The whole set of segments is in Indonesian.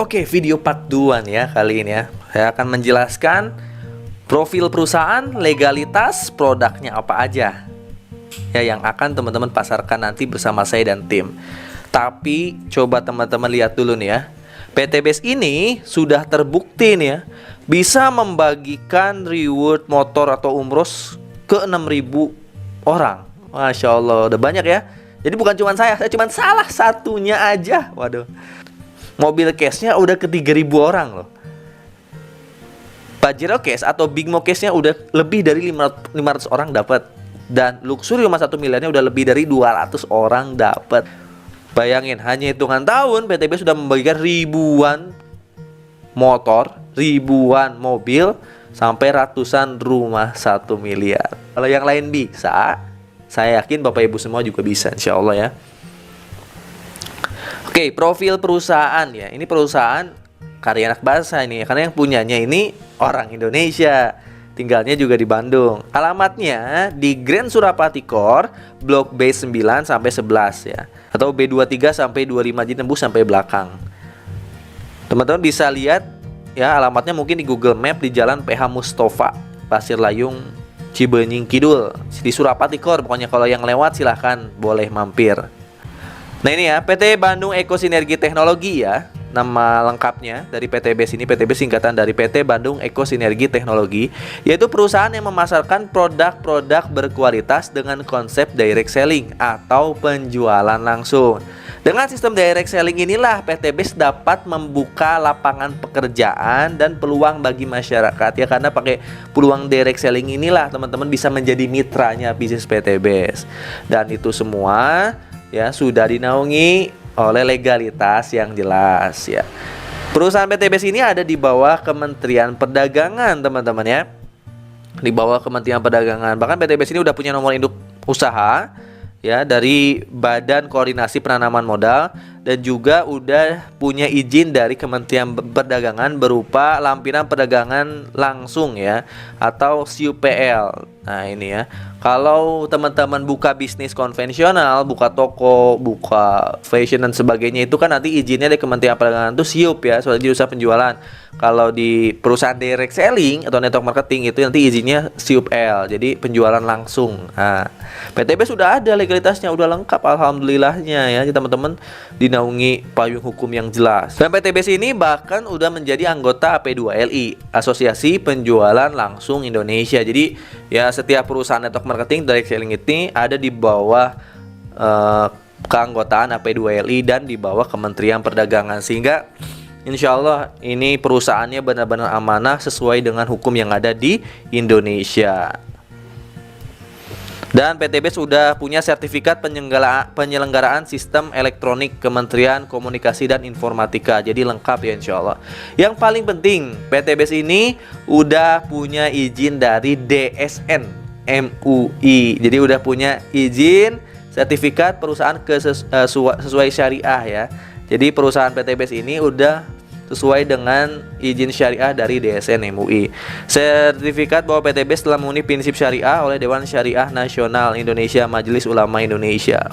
Oke, video part 2 nih ya kali ini ya. Saya akan menjelaskan profil perusahaan, legalitas, produknya apa aja ya yang akan teman-teman pasarkan nanti bersama saya dan tim. Tapi coba teman-teman lihat dulu nih ya. PT Base ini sudah terbukti nih ya, bisa membagikan reward motor atau umroh ke 6.000 orang. Masya Allah, udah banyak ya. Jadi bukan cuma saya cuma salah satunya aja. Waduh. Mobil case-nya udah ke 3.000 orang loh. Pajero case atau Big Mo case-nya udah lebih dari 500 orang dapat. Dan Luxury Rumah 1 miliarnya udah lebih dari 200 orang dapat. Bayangin, hanya hitungan tahun PTB sudah membagikan ribuan motor, ribuan mobil, sampai ratusan rumah 1 miliar. Kalau yang lain bisa, saya yakin Bapak Ibu semua juga bisa, insya Allah ya. Oke, profil perusahaan ya. Ini perusahaan karya anak bangsa ini, karena yang punyanya ini orang Indonesia. Tinggalnya juga di Bandung. Alamatnya di Grand Surapati Core, Blok B9 sampai 11 ya. Atau B23 sampai 25, jadi tembus sampai belakang. Teman-teman bisa lihat ya, alamatnya mungkin di Google Map di Jalan PH Mustafa, Pasir Layung, Cibenying Kidul, di Surapati Core. Pokoknya kalau yang lewat silahkan boleh mampir. Nah ini ya, PT Bandung Eko Sinergi Teknologi ya, nama lengkapnya dari PT Base ini. PT Base singkatan dari PT Bandung Eko Sinergi Teknologi, yaitu perusahaan yang memasarkan produk-produk berkualitas dengan konsep direct selling atau penjualan langsung. Dengan sistem direct selling inilah PT Base dapat membuka lapangan pekerjaan dan peluang bagi masyarakat ya, karena pakai peluang direct selling inilah teman-teman bisa menjadi mitranya bisnis PT Base. Dan itu semua ya sudah dinaungi oleh legalitas yang jelas ya. Perusahaan PT Base ini ada di bawah Kementerian Perdagangan teman-teman ya. Di bawah Kementerian Perdagangan. Bahkan PT Base ini udah punya nomor induk usaha ya dari Badan Koordinasi Penanaman Modal, dan juga udah punya izin dari Kementerian Perdagangan berupa lampiran perdagangan langsung ya, atau CUPL. Nah ini ya, kalau teman-teman buka bisnis konvensional, buka toko, buka fashion dan sebagainya, itu kan nanti izinnya dari Kementerian Perdagangan itu SIUP ya, sebagai usaha penjualan. Kalau di perusahaan direct selling atau network marketing itu nanti izinnya CUPL, jadi penjualan langsung. Nah, PTB sudah ada legalitasnya, udah lengkap alhamdulillahnya ya teman-teman, dinaungi payung hukum yang jelas. Dan PTB ini bahkan udah menjadi anggota AP2LI, Asosiasi Penjualan Langsung Indonesia. Jadi ya setiap perusahaan network marketing direct selling ini ada di bawah keanggotaan AP2LI dan di bawah Kementerian Perdagangan, sehingga insya Allah ini perusahaannya benar-benar amanah sesuai dengan hukum yang ada di Indonesia. Dan PTB sudah punya sertifikat penyelenggaraan sistem elektronik Kementerian Komunikasi dan Informatika. Jadi lengkap ya insya Allah. Yang paling penting, PTB ini udah punya izin dari DSN MUI. Jadi udah punya izin sertifikat perusahaan sesuai syariah ya. Jadi perusahaan PTB ini udah sesuai dengan izin syariah dari DSN MUI. Sertifikat bahwa PTB telah memenuhi prinsip syariah oleh Dewan Syariah Nasional Indonesia, Majelis Ulama Indonesia.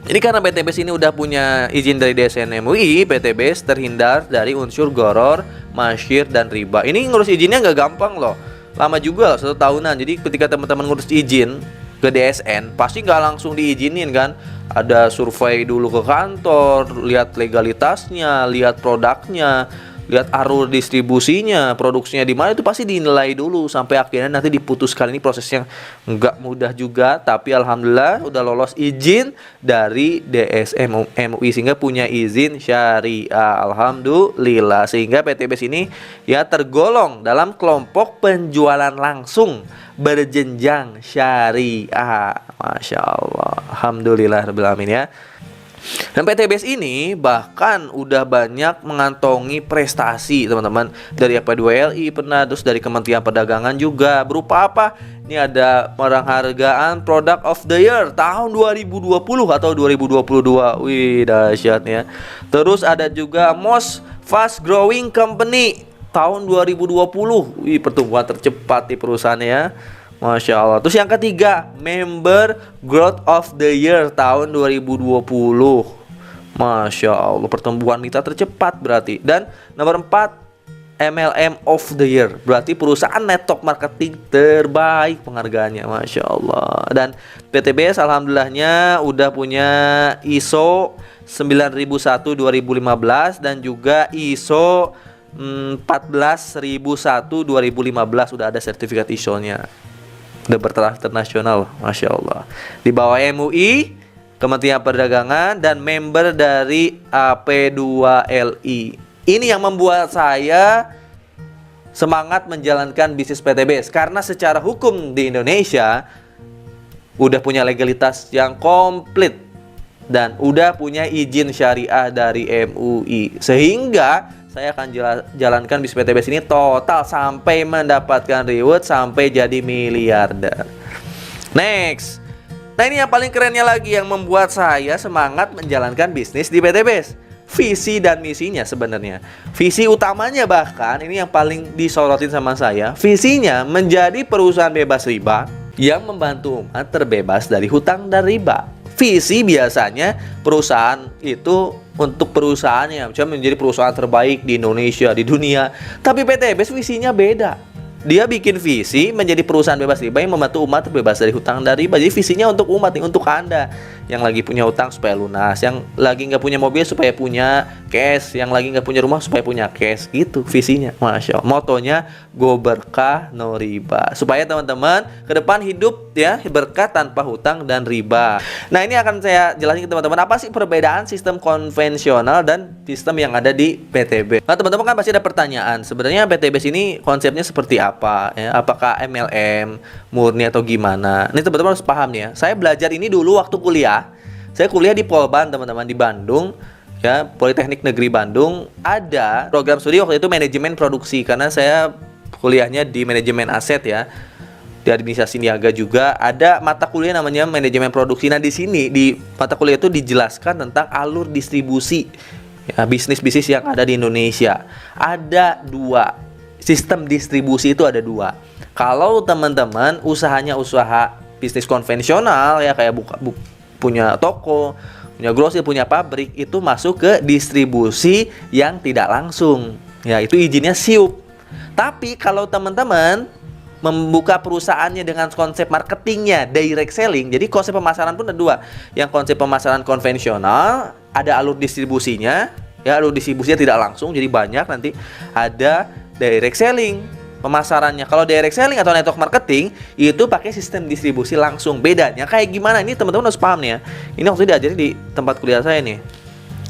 Jadi karena PTB ini udah punya izin dari DSN MUI, PTB terhindar dari unsur goror, masyir, dan riba. Ini ngurus izinnya nggak gampang loh, lama juga loh, 1 tahunan. Jadi ketika teman-teman ngurus izin ke DSN, pasti nggak langsung diizinin kan. Ada survei dulu ke kantor, lihat legalitasnya, lihat produknya, lihat alur distribusinya, produksinya di mana, itu pasti dinilai dulu sampai akhirnya nanti diputuskan. Ini prosesnya nggak mudah juga, tapi alhamdulillah udah lolos izin dari DSN MUI sehingga punya izin syariah, alhamdulillah. Sehingga PTB ini ya tergolong dalam kelompok penjualan langsung berjenjang syariah. Masya Allah, alhamdulillah rabbil alamin ya. Dan PT Base ini bahkan udah banyak mengantongi prestasi teman-teman, dari AP2LI pernah, terus dari Kementerian Perdagangan juga. Berupa apa? Ini ada penghargaan Product of the Year tahun 2020 atau 2022. Wih, dahsyat ya. Terus ada juga Most Fast Growing Company tahun 2020. Wih, pertumbuhan tercepat di perusahaannya ya. Masya Allah. Terus yang ketiga, Member Growth of the Year tahun 2020. Masya Allah, pertumbuhan mitra tercepat berarti. Dan nomor 4, MLM of the Year, berarti perusahaan network marketing terbaik penghargaannya. Masya Allah. Dan PTBS alhamdulillahnya udah punya ISO 9001 2015 dan juga ISO 14001 2015, udah ada sertifikat ISO-nya. Udah bertaraf internasional, Masya Allah. Di bawah MUI, Kementerian Perdagangan, dan member dari AP2LI. Ini yang membuat saya semangat menjalankan bisnis PTBS, karena secara hukum di Indonesia udah punya legalitas yang komplit dan udah punya izin syariah dari MUI, sehingga saya akan jalankan bisnis PTBS ini total sampai mendapatkan reward, sampai jadi miliarder. Next. Nah, ini yang paling kerennya lagi yang membuat saya semangat menjalankan bisnis di PTBS. Visi dan misinya sebenarnya. Visi utamanya bahkan ini yang paling disorotin sama saya. Visinya menjadi perusahaan bebas riba yang membantu umat terbebas dari hutang dan riba. Visi biasanya perusahaan itu untuk perusahaannya, misalnya menjadi perusahaan terbaik di Indonesia, di dunia. Tapi PTBS visinya beda. Dia bikin visi menjadi perusahaan bebas riba yang membantu umat terbebas dari hutang dan riba. Jadi visinya untuk umat nih, untuk Anda yang lagi punya hutang supaya lunas, yang lagi nggak punya mobil supaya punya cash, yang lagi nggak punya rumah supaya punya cash, gitu visinya. Masya Allah. Motonya go berkah no riba, supaya teman-teman ke depan hidup ya berkah tanpa hutang dan riba. Nah, ini akan saya jelasin ke teman-teman apa sih perbedaan sistem konvensional dan sistem yang ada di PTB. Nah, teman-teman kan pasti ada pertanyaan, sebenarnya PTBS ini konsepnya seperti apa ya? Apakah MLM murni atau gimana? Ini teman-teman harus paham ya. Saya belajar ini dulu waktu kuliah. Saya kuliah di Polban, teman-teman, di Bandung ya, Politeknik Negeri Bandung. Ada program studi waktu itu manajemen produksi, karena saya kuliahnya di manajemen aset ya, di administrasi niaga juga. Ada mata kuliah namanya manajemen produksi. Nah, di sini di mata kuliah itu dijelaskan tentang alur distribusi ya, bisnis-bisnis yang ada di Indonesia. Ada dua sistem distribusi, itu ada dua. Kalau teman-teman usahanya usaha bisnis konvensional ya, kayak punya toko, punya grosir, punya pabrik, itu masuk ke distribusi yang tidak langsung ya, itu izinnya SIUP. Tapi kalau teman-teman membuka perusahaannya dengan konsep marketingnya direct selling, jadi konsep pemasaran pun ada dua. Yang konsep pemasaran konvensional ada alur distribusinya ya, alur distribusinya tidak langsung, jadi banyak. Nanti ada direct selling pemasarannya. Kalau direct selling atau network marketing itu pakai sistem distribusi langsung. Bedanya kayak gimana? Ini teman-teman harus paham nih ya. Ini waktu diajarin di tempat kuliah saya nih.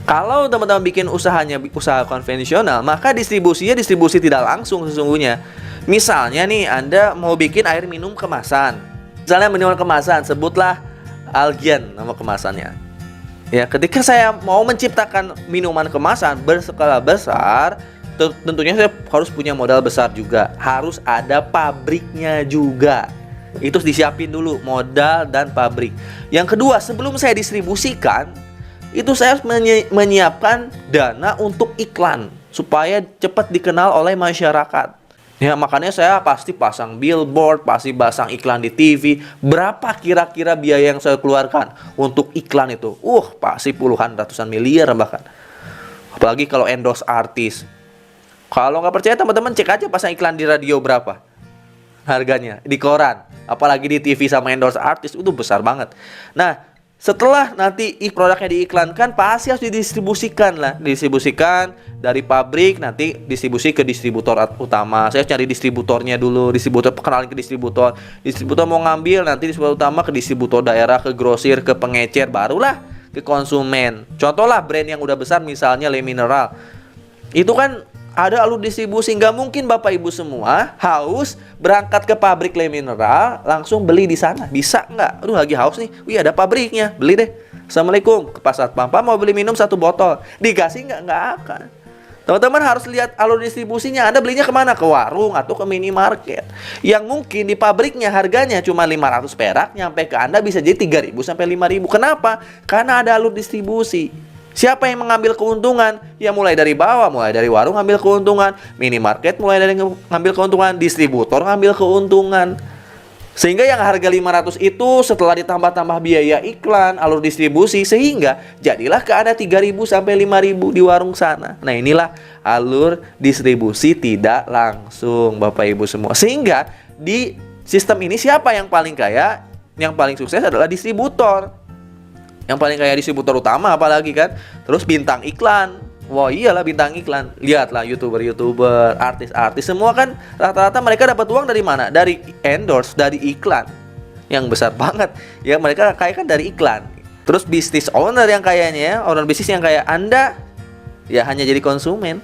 Kalau teman-teman bikin usahanya usaha konvensional, maka distribusinya distribusi tidak langsung sesungguhnya. Misalnya nih, Anda mau bikin air minum kemasan. Misalnya minuman kemasan, sebutlah Algian nama kemasannya. Ya, ketika saya mau menciptakan minuman kemasan berskala besar, tentunya saya harus punya modal besar juga. Harus ada pabriknya juga. Itu disiapin dulu, modal dan pabrik. Yang kedua, sebelum saya distribusikan, itu saya harus menyiapkan dana untuk iklan supaya cepat dikenal oleh masyarakat. Ya, makanya saya pasti pasang billboard, pasti pasang iklan di TV. Berapa kira-kira biaya yang saya keluarkan untuk iklan itu? Pasti puluhan ratusan miliar bahkan. Apalagi kalau endorse artis. Kalau nggak percaya teman-teman cek aja pasang iklan di radio berapa harganya, di koran, apalagi di TV sama endorse artis, itu besar banget. Nah, setelah nanti produknya diiklankan, pasti harus didistribusikan dari pabrik, nanti distribusi ke distributor utama. Saya cari distributornya dulu, distributor kenalin ke distributor mau ngambil, nanti distributor utama ke distributor daerah, ke grosir, ke pengecer, barulah ke konsumen. Contohlah brand yang udah besar, misalnya Le Mineral, itu kan ada alur distribusi. Nggak mungkin Bapak Ibu semua haus berangkat ke pabrik Le Mineral langsung beli di sana. Bisa nggak? Aduh, lagi haus nih. Wih, ada pabriknya, beli deh. Assalamualaikum, ke pasar Pampa mau beli minum 1 botol. Dikasih nggak? Nggak akan. Teman-teman harus lihat alur distribusinya. Anda belinya kemana? Ke warung atau ke minimarket, yang mungkin di pabriknya harganya cuma 500 perak, nyampe ke Anda bisa jadi 3.000 sampai 5.000. Kenapa? Karena ada alur distribusi. Siapa yang mengambil keuntungan? Ya mulai dari bawah, mulai dari warung ngambil keuntungan, minimarket mulai dari ngambil keuntungan, distributor ngambil keuntungan. Sehingga yang harga 500 itu setelah ditambah-tambah biaya iklan, alur distribusi, sehingga jadilah ke ada 3.000 sampai 5.000 di warung sana. Nah, inilah alur distribusi tidak langsung, Bapak Ibu semua. Sehingga di sistem ini siapa yang paling kaya? Yang paling sukses adalah distributor. Yang paling kaya distributor utama apalagi kan. Terus bintang iklan. Wah iyalah bintang iklan. Lihatlah YouTuber-YouTuber, artis-artis semua kan rata-rata mereka dapat uang dari mana? Dari endorse, dari iklan. Yang besar banget. Ya mereka kaya kan dari iklan. Terus bisnis owner yang kayaknya, owner bisnis yang kayak Anda ya hanya jadi konsumen.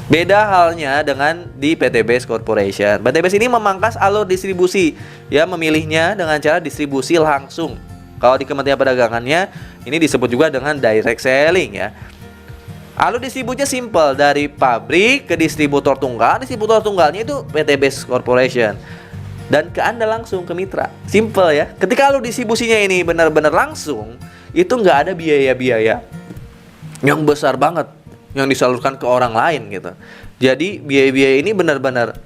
Beda halnya dengan di PTBS Corporation. PTBS ini memangkas alur distribusi, ya memilihnya dengan cara distribusi langsung. Kalau di Kementerian Perdagangannya ini disebut juga dengan direct selling ya. Alur distribusinya simple, dari pabrik ke distributor tunggal. Distributor tunggalnya itu PTBS Corporation dan ke Anda langsung ke mitra. Simple ya. Ketika alur distribusinya ini benar-benar langsung, itu nggak ada biaya-biaya yang besar banget yang disalurkan ke orang lain gitu. Jadi biaya-biaya ini benar-benar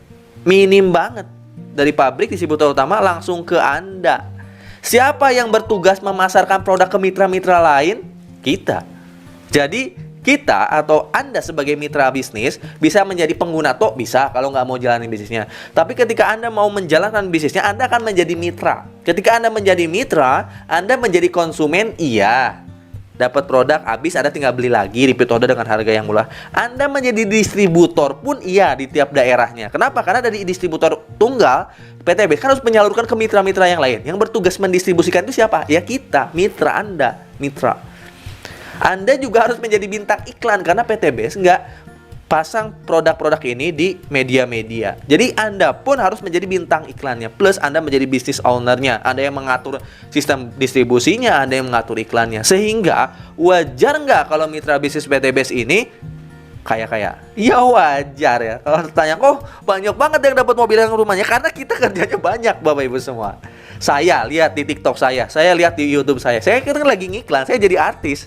minim banget. Dari pabrik distributor utama langsung ke Anda. Siapa yang bertugas memasarkan produk ke mitra-mitra lain? Kita. Jadi kita atau Anda sebagai mitra bisnis bisa menjadi pengguna bisa kalau nggak mau jalanin bisnisnya. Tapi ketika Anda mau menjalankan bisnisnya, Anda akan menjadi mitra. Ketika Anda menjadi mitra, Anda menjadi konsumen, iya. Dapat produk habis, Anda tinggal beli lagi, repeat order dengan harga yang murah. Anda menjadi distributor pun iya di tiap daerahnya. Kenapa? Karena dari distributor tunggal, PTBS kan harus menyalurkan ke mitra-mitra yang lain. Yang bertugas mendistribusikan itu siapa? Ya kita, mitra Anda, mitra. Anda juga harus menjadi bintang iklan karena PTBS nggak pasang produk-produk ini di media-media. Jadi Anda pun harus menjadi bintang iklannya. Plus Anda menjadi business owner-nya. Anda yang mengatur sistem distribusinya, Anda yang mengatur iklannya. Sehingga wajar nggak kalau mitra bisnis PTBS ini kaya-kaya? Ya wajar ya. Kalau tanya, kok banyak banget yang dapat mobil yang rumahnya? Karena kita kerjanya banyak, Bapak Ibu semua. Saya lihat di TikTok saya lihat di YouTube saya kan lagi ngiklan, saya jadi artis.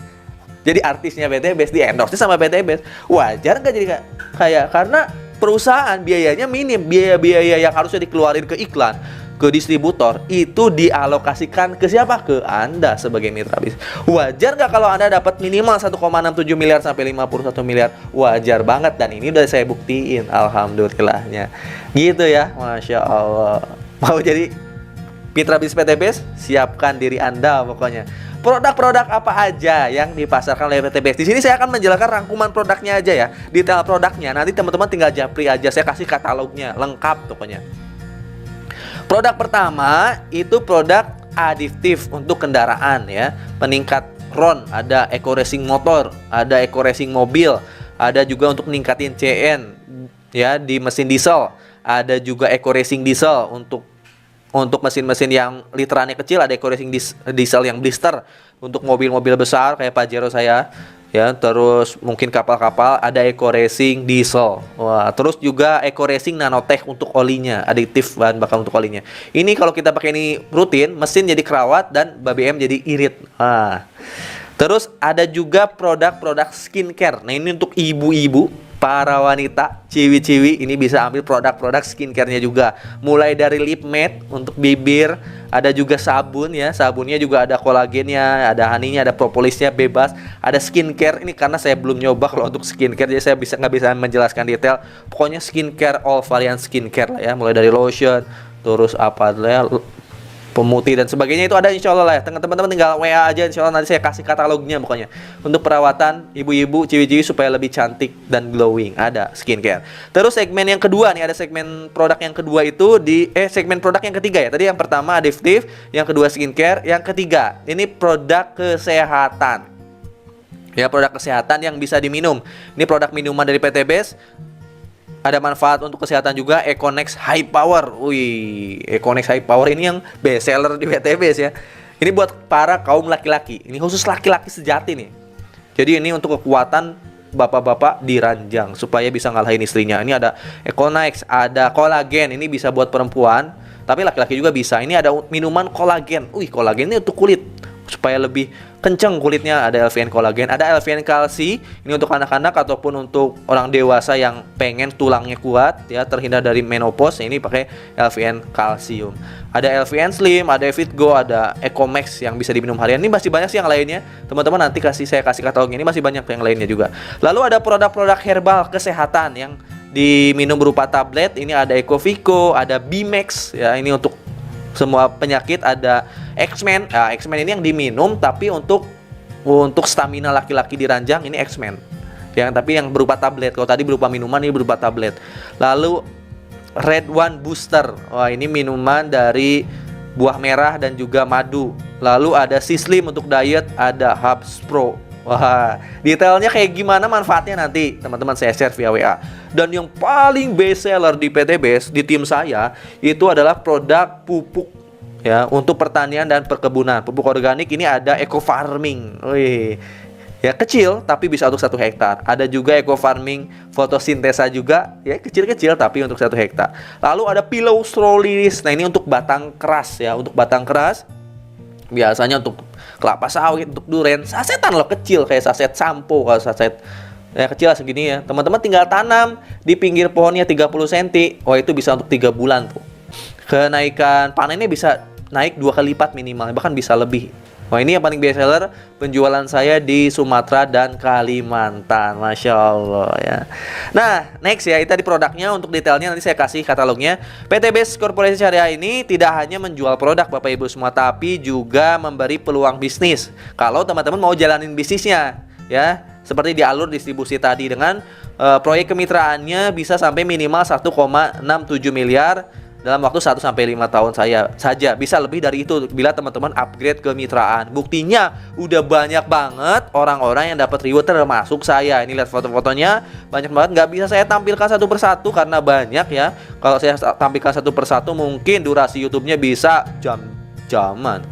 Jadi artisnya PTBS, di endorse sama PTBS. Wajar nggak jadi kaya? Karena perusahaan biayanya minim. Biaya-biaya yang harusnya dikeluarin ke iklan, ke distributor, itu dialokasikan ke siapa? Ke Anda sebagai mitra bisnis. Wajar nggak kalau Anda dapat minimal 1,67 miliar sampai 51 miliar? Wajar banget, dan ini udah saya buktiin, alhamdulillahnya. Gitu ya, Masya Allah. Mau jadi mitra bisnis PTBS? Siapkan diri Anda pokoknya. Produk-produk apa aja yang dipasarkan oleh PTBS? Di sini saya akan menjelaskan rangkuman produknya aja ya, detail produknya. Nanti teman-teman tinggal japri aja, saya kasih katalognya lengkap pokoknya. Produk pertama itu produk additive untuk kendaraan ya, peningkat RON, ada eco racing motor, ada eco racing mobil, ada juga untuk meningkatin CN ya di mesin diesel, ada juga eco racing diesel untuk mesin-mesin yang literannya kecil, ada eco racing diesel yang blister untuk mobil-mobil besar kayak Pajero saya ya. Terus mungkin kapal-kapal ada eco racing diesel. Wah, terus juga eco racing nanotech untuk olinya, aditif bahan bakar untuk olinya. Ini kalau kita pakai ini rutin, mesin jadi kerawat dan BBM jadi irit. Terus ada juga produk-produk skincare. Nah, ini untuk ibu-ibu, para wanita, ciwi-ciwi, ini bisa ambil produk-produk skincare-nya juga. Mulai dari lip matte untuk bibir, ada juga sabun ya. Sabunnya juga ada kolagennya, ada honey-nya, ada propolisnya bebas. Ada skincare, ini karena saya belum nyoba kalau untuk skincare, jadi saya nggak bisa menjelaskan detail. Pokoknya skincare, all varian skincare lah ya. Mulai dari lotion, terus apa ya, pemutih dan sebagainya, itu ada insya Allah lah ya. Teman-teman tinggal WA aja, insya Allah nanti saya kasih katalognya pokoknya. Untuk perawatan ibu-ibu, ciwi-ciwi supaya lebih cantik dan glowing, ada skincare. Terus segmen yang kedua nih, ada segmen produk yang kedua itu segmen produk yang ketiga ya. Tadi yang pertama additive, yang kedua skincare, yang ketiga ini produk kesehatan. Ya, produk kesehatan yang bisa diminum. Ini produk minuman dari PTBS. Ada manfaat untuk kesehatan juga, Econex High Power. Wih, Econex High Power ini yang best seller di PTBS ya. Ini buat para kaum laki-laki. Ini khusus laki-laki sejati nih. Jadi ini untuk kekuatan bapak-bapak di ranjang supaya bisa ngalahin istrinya. Ini ada Econex, ada kolagen. Ini bisa buat perempuan, tapi laki-laki juga bisa. Ini ada minuman kolagen. Wih, kolagen ini untuk kulit. supaya lebih kenceng kulitnya. Ada LVN Collagen, ada LVN Kalsi, ini untuk anak-anak ataupun untuk orang dewasa yang pengen tulangnya kuat ya, terhindar dari menopause, ini pakai LVN Kalsium. Ada LVN Slim, ada Evitgo, ada Ecomax yang bisa diminum harian. Ini masih banyak sih yang lainnya. Teman-teman nanti saya kasih katalognya, ini masih banyak yang lainnya juga. Lalu ada produk-produk herbal kesehatan yang diminum berupa tablet. Ini ada Ecovico, ada Bimax ya, ini untuk semua penyakit. Ada X-Men. Nah, X-Men ini yang diminum tapi untuk stamina laki-laki di ranjang, ini X-Men. Tapi yang berupa tablet. Kalau tadi berupa minuman, ini berupa tablet. Lalu Red One Booster. Wah, ini minuman dari buah merah dan juga madu. Lalu ada Sislim untuk diet, ada Hubs Pro. Wah, detailnya kayak gimana manfaatnya nanti teman-teman saya share via WA. Dan yang paling best seller di PTBest, di tim saya, itu adalah produk pupuk ya, untuk pertanian dan perkebunan. Pupuk organik ini ada Eco Farming. Wih, ya kecil tapi bisa untuk 1 hektar. Ada juga Eco Farming fotosintesa juga, ya kecil-kecil tapi untuk 1 hektar. Lalu ada Pillow Strolis. Nah, ini untuk batang keras ya, untuk batang keras. Biasanya untuk kelapa sawit, untuk duren, sasetan loh, kecil kayak saset sampo. Kalau saset ya kecil lah segini ya, teman-teman tinggal tanam di pinggir pohonnya 30 cm. Wah, itu bisa untuk 3 bulan tuh. Kenaikan panennya bisa naik 2 kali lipat minimal, bahkan bisa lebih. Wah, ini yang paling best seller penjualan saya di Sumatera dan Kalimantan. Masya Allah ya. Nah, next ya, itu tadi produknya. Untuk detailnya nanti saya kasih katalognya. PTBest Korporasi Syariah ini tidak hanya menjual produk Bapak Ibu semua, tapi juga memberi peluang bisnis. Kalau teman-teman mau jalanin bisnisnya ya, seperti di alur distribusi tadi, dengan proyek kemitraannya bisa sampai minimal 1,67 miliar dalam waktu 1-5 tahun saja. Bisa lebih dari itu bila teman-teman upgrade kemitraan. Buktinya udah banyak banget orang-orang yang dapat reward, termasuk saya. Ini lihat foto-fotonya, banyak banget. Nggak bisa saya tampilkan satu persatu karena banyak ya. Kalau saya tampilkan satu persatu mungkin durasi YouTube-nya bisa jam-jaman.